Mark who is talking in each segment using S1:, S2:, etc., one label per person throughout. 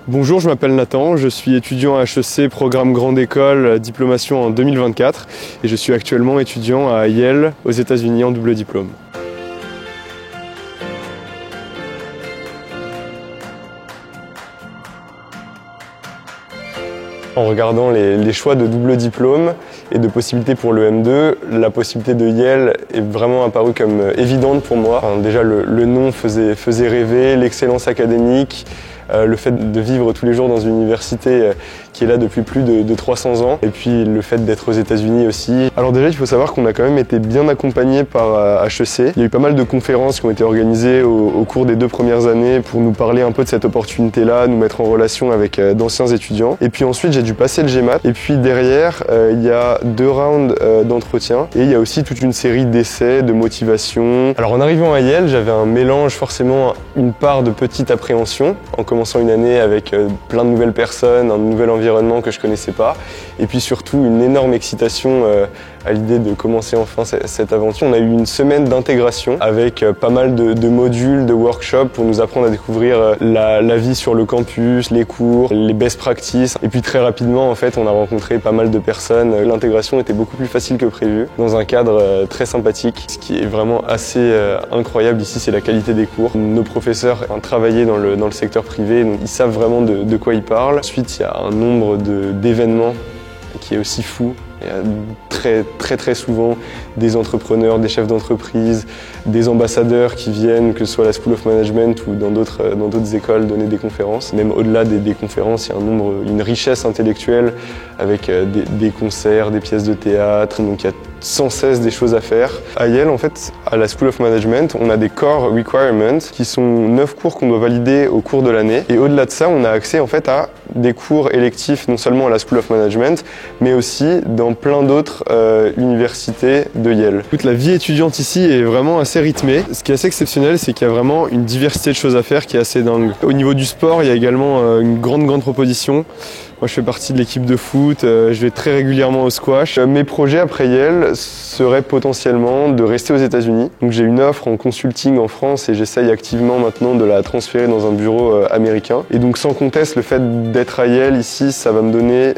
S1: Bonjour, je m'appelle Nathan, je suis étudiant à HEC, programme Grande École, diplomation en 2024 et je suis actuellement étudiant à Yale aux États-Unis en double diplôme. En regardant les choix de double diplôme et de possibilités pour le M2, la possibilité de Yale est vraiment apparue comme évidente pour moi. Déjà le nom faisait rêver, l'excellence académique, le fait de vivre tous les jours dans une université qui est là depuis plus de 300 ans, et puis le fait d'être aux États-Unis aussi. Alors déjà, il faut savoir qu'on a quand même été bien accompagné par HEC. Il y a eu pas mal de conférences qui ont été organisées au cours des 2 premières années pour nous parler un peu de cette opportunité-là, nous mettre en relation avec d'anciens étudiants. Et puis ensuite, j'ai dû passer le GMAT. Et puis derrière, il y a 2 rounds d'entretien, et il y a aussi toute une série d'essais, de motivation. Alors en arrivant à Yale, j'avais un mélange, forcément une part de petite appréhension, en commençant une année avec plein de nouvelles personnes, un nouvel environnement que je connaissais pas, et puis surtout une énorme excitation à l'idée de commencer enfin cette aventure. On a eu une semaine d'intégration avec pas mal de modules, de workshops pour nous apprendre à découvrir la vie sur le campus, les cours, les best practices, et puis très rapidement en fait on a rencontré pas mal de personnes. L'intégration était beaucoup plus facile que prévu, dans un cadre très sympathique. Ce qui est vraiment assez incroyable ici, c'est la qualité des cours. Nos professeurs ont travaillé dans le secteur privé, donc ils savent vraiment de quoi ils parlent. Ensuite, il y a un nombre d'événements qui est aussi fou. Il y a très souvent des entrepreneurs, des chefs d'entreprise, des ambassadeurs qui viennent, que ce soit à la School of Management ou dans d'autres écoles, donner des conférences. Même au-delà des conférences, il y a une richesse intellectuelle avec des concerts, des pièces de théâtre. Donc il y a sans cesse des choses à faire. À Yale, en fait, à la School of Management, on a des core requirements qui sont 9 cours qu'on doit valider au cours de l'année. Et au-delà de ça, on a accès en fait à des cours électifs, non seulement à la School of Management, mais aussi dans plein d'autres universités de Yale. Toute la vie étudiante ici est vraiment assez rythmée. Ce qui est assez exceptionnel, c'est qu'il y a vraiment une diversité de choses à faire qui est assez dingue. Au niveau du sport, il y a également une grande proposition. Moi, je fais partie de l'équipe de foot, je vais très régulièrement au squash. Mes projets après Yale seraient potentiellement de rester aux États-Unis. Donc j'ai une offre en consulting en France et j'essaye activement maintenant de la transférer dans un bureau américain. Et donc sans conteste, le fait d'être à Yale ici, ça va me donner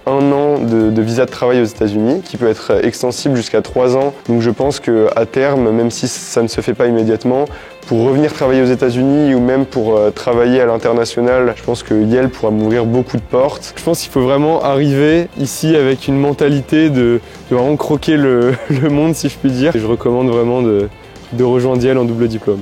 S1: 1 an de visa de travail aux États-Unis qui peut être extensible jusqu'à 3 ans. Donc je pense qu'à terme, même si ça ne se fait pas immédiatement, pour revenir travailler aux États-Unis ou même pour travailler à l'international, je pense que Yale pourra m'ouvrir beaucoup de portes. Je pense qu'il faut vraiment arriver ici avec une mentalité de vraiment croquer le monde, si je puis dire. Et je recommande vraiment de rejoindre Yale en double diplôme.